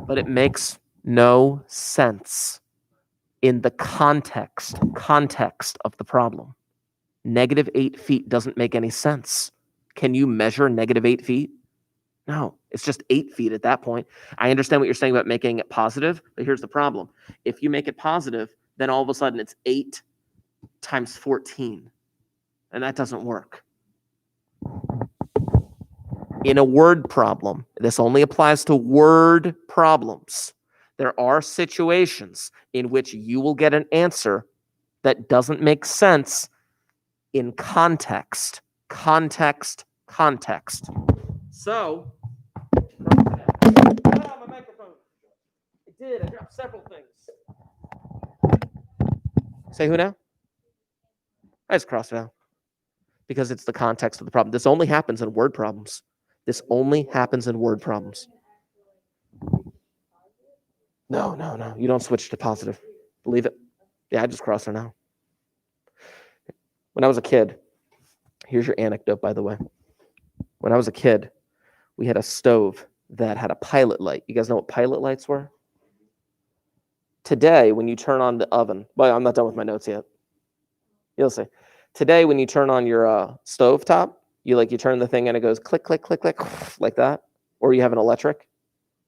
A: But it makes no sense in the context of the problem. Negative 8 feet doesn't make any sense. Can you measure negative 8 feet? No, it's just 8 feet at that point. I understand what you're saying about making it positive, but here's the problem. If you make it positive, then all of a sudden it's 8 times 14, and that doesn't work. In a word problem, this only applies to word problems. There are situations in which you will get an answer that doesn't make sense in context. Context. So, my microphone. I did. I dropped several things. Say who now? I just crossed it out because it's the context of the problem. This only happens in word problems. No. You don't switch to positive. Believe it. Yeah, I just crossed it out. When I was a kid, here's your anecdote, by the way. When I was a kid, we had a stove that had a pilot light. You guys know what pilot lights were? Today, when you turn on the oven, well, I'm not done with my notes yet. You'll see. Today, when you turn on your stove top, you turn the thing and it goes click, click, click, click, like that. Or you have an electric.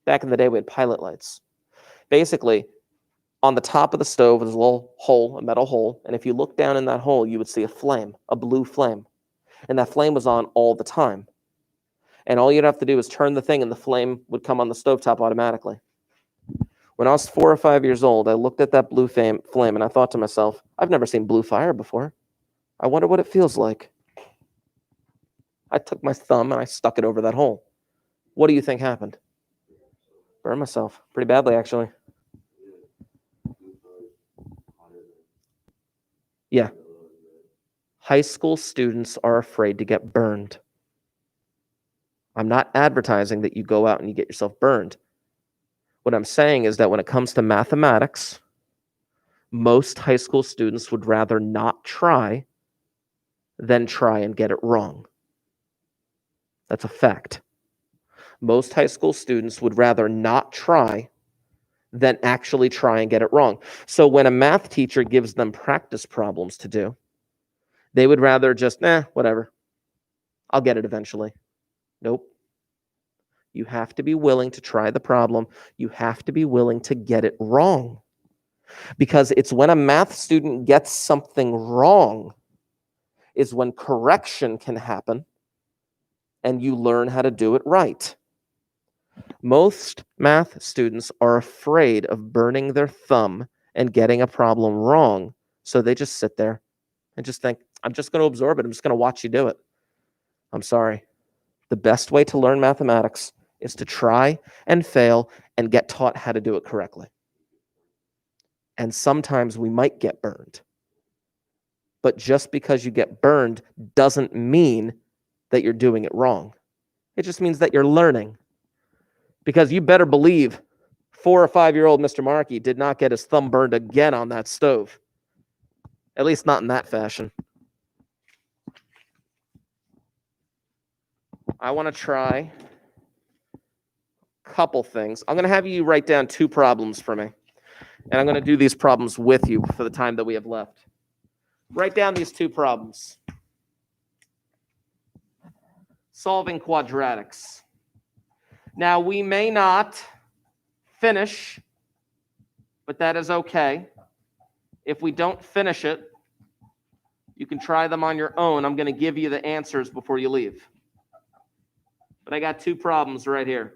A: Back in the day, we had pilot lights. Basically, on the top of the stove was a little hole, a metal hole. And if you look down in that hole, you would see a flame, a blue flame. And that flame was on all the time. And all you'd have to do is turn the thing and the flame would come on the stovetop automatically. When I was 4 or 5 years old, I looked at that blue flame and I thought to myself, I've never seen blue fire before. I wonder what it feels like. I took my thumb and I stuck it over that hole. What do you think happened? Burned myself. Pretty badly, actually. Yeah. High school students are afraid to get burned. I'm not advertising that you go out and you get yourself burned. What I'm saying is that when it comes to mathematics, most high school students would rather not try than try and get it wrong. That's a fact. Most high school students would rather not try than actually try and get it wrong. So when a math teacher gives them practice problems to do, they would rather just, whatever. I'll get it eventually. Nope. You have to be willing to try the problem. You have to be willing to get it wrong. Because it's when a math student gets something wrong is when correction can happen and you learn how to do it right. Most math students are afraid of burning their thumb and getting a problem wrong. So they just sit there and just think, I'm just going to absorb it. I'm just going to watch you do it. I'm sorry. The best way to learn mathematics is to try and fail and get taught how to do it correctly. And sometimes we might get burned. But just because you get burned doesn't mean that you're doing it wrong. It just means that you're learning. Because you better believe 4 or 5-year-old Mr. Markey did not get his thumb burned again on that stove. At least not in that fashion. I want to try a couple things. I'm going to have you write down 2 problems for me. And I'm going to do these problems with you for the time that we have left. Write down these 2 problems. Solving quadratics. Now, we may not finish, but that is okay. If we don't finish it, you can try them on your own. I'm going to give you the answers before you leave. But I got 2 problems right here.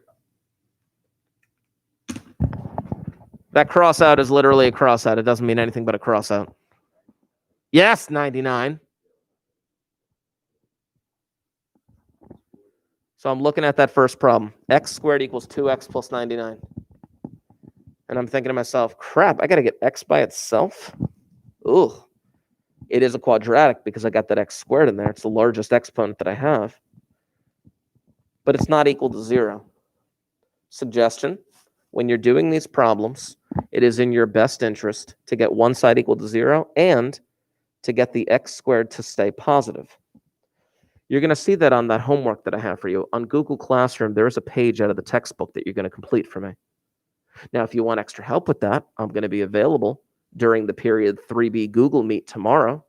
A: That cross out is literally a cross out. It doesn't mean anything but a cross out. Yes, 99. So I'm looking at that first problem. X squared equals 2x plus 99. And I'm thinking to myself, crap, I got to get x by itself? Ugh. It is a quadratic because I got that x squared in there. It's the largest exponent that I have. But it's not equal to 0. Suggestion, when you're doing these problems, it is in your best interest to get one side equal to 0 and to get the x squared to stay positive. You're going to see that on that homework that I have for you. On Google Classroom, there is a page out of the textbook that you're going to complete for me. Now, if you want extra help with that, I'm going to be available during the period 3B Google Meet tomorrow.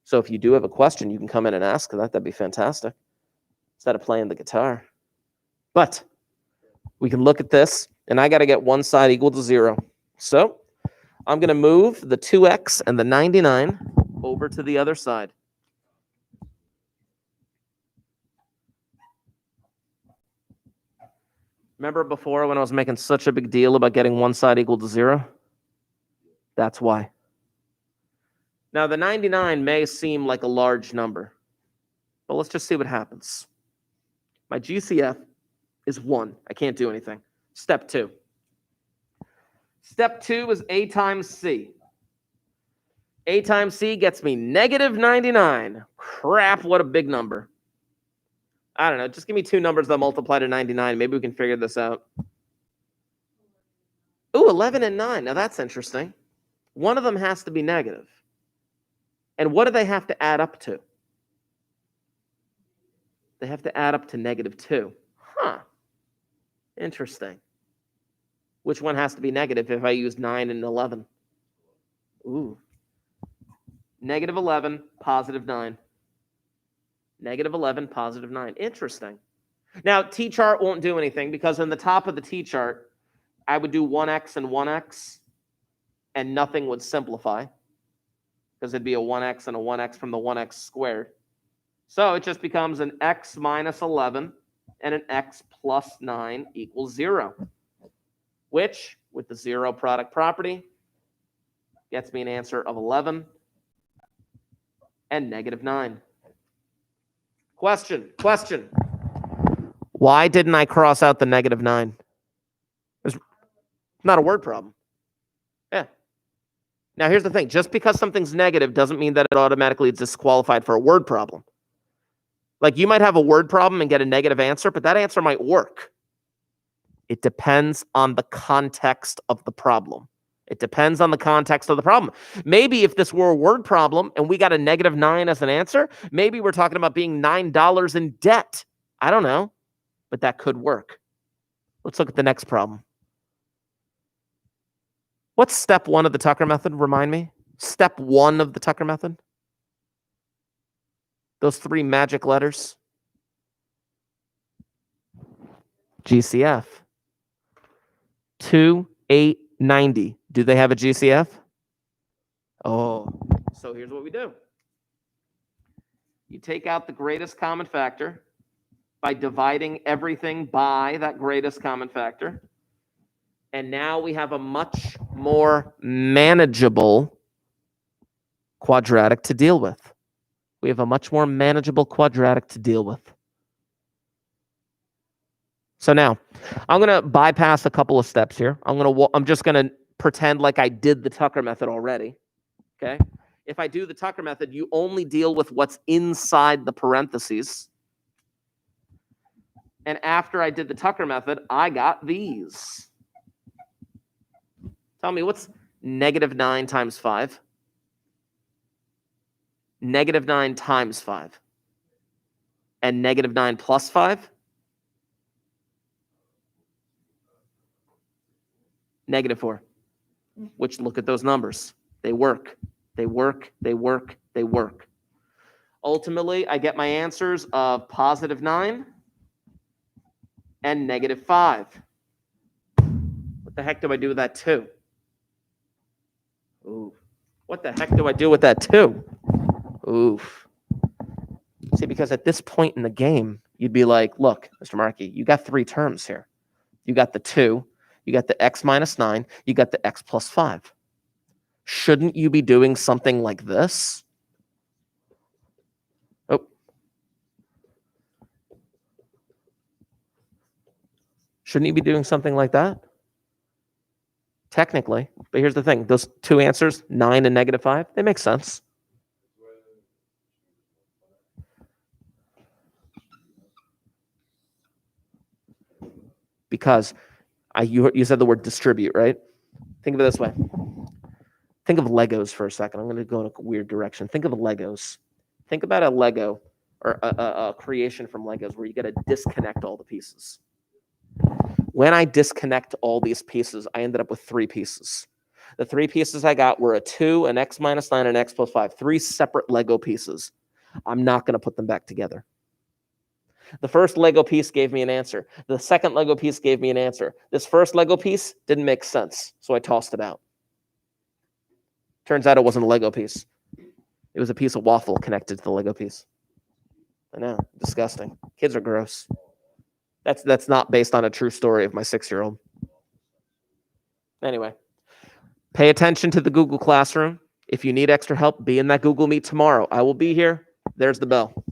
A: So if you do have a question, you can come in and ask that. That'd be fantastic. Instead of playing the guitar. But we can look at this, and I got to get one side equal to 0. So I'm going to move the 2x and the 99 over to the other side. Remember before when I was making such a big deal about getting one side equal to 0? That's why. Now, the 99 may seem like a large number, but let's just see what happens. My GCF is 1. I can't do anything. Step 2. Step 2 is A times C. A times C gets me negative 99. Crap, what a big number. I don't know. Just give me two numbers that multiply to 99. Maybe we can figure this out. Ooh, 11 and 9. Now that's interesting. One of them has to be negative. And what do they have to add up to? They have to add up to negative 2. Huh. Interesting. Which one has to be negative if I use 9 and 11? Ooh. Negative 11, positive 9. Negative 11, positive 9. Interesting. Now, T-chart won't do anything because in the top of the T-chart, I would do 1x and 1x, and nothing would simplify because it'd be a 1x and a 1x from the 1x squared. So it just becomes an x minus 11 and an x plus 9 equals 0, which, with the zero product property, gets me an answer of 11 and negative 9. Question. Why didn't I cross out the negative 9? It's not a word problem. Yeah. Now, here's the thing. Just because something's negative doesn't mean that it automatically is disqualified for a word problem. Like, you might have a word problem and get a negative answer, but that answer might work. It depends on the context of the problem. It depends on the context of the problem. Maybe if this were a word problem and we got a negative 9 as an answer, maybe we're talking about being $9 in debt. I don't know, but that could work. Let's look at the next problem. What's step 1 of the Tucker method? Remind me. Step 1 of the Tucker method. Those 3 magic letters. GCF. 2, 8, 90. Do they have a GCF? Oh, so here's what we do. You take out the greatest common factor by dividing everything by that greatest common factor. And now we have a much more manageable quadratic to deal with. We have a much more manageable quadratic to deal with. So now, I'm going to bypass a couple of steps here. I'm just going to pretend like I did the Tucker method already. Okay? If I do the Tucker method, you only deal with what's inside the parentheses. And after I did the Tucker method, I got these. Tell me, what's negative 9 times 5? Negative 9 times 5. And negative 9 plus 5? Negative 4. Which, look at those numbers. They work. They work. They work. They work. Ultimately, I get my answers of positive 9 and negative 5. What the heck do I do with that 2? Ooh. What the heck do I do with that 2? Oof. See, because at this point in the game, you'd be like, look, Mr. Markey, you got 3 terms here. You got the 2, you got the x minus 9, you got the x plus 5. Shouldn't you be doing something like this? Oh. Shouldn't you be doing something like that? Technically. But here's the thing. Those 2 answers, 9 and negative 5, they make sense. Because you said the word distribute, right? Think of it this way. Think of Legos for a second. I'm going to go in a weird direction. Think of Legos. Think about a Lego or a creation from Legos where you got to disconnect all the pieces. When I disconnect all these pieces, I ended up with 3 pieces. The 3 pieces I got were a 2, an x minus 9, and an x plus 5. 3 separate Lego pieces. I'm not going to put them back together. The first Lego piece gave me an answer. The second Lego piece gave me an answer. This first Lego piece didn't make sense, so I tossed it out. Turns out it wasn't a Lego piece. It was a piece of waffle connected to the Lego piece. I know, disgusting. Kids are gross. That's not based on a true story of my 6-year-old. Anyway, pay attention to the Google Classroom. If you need extra help, be in that Google Meet tomorrow. I will be here. There's the bell.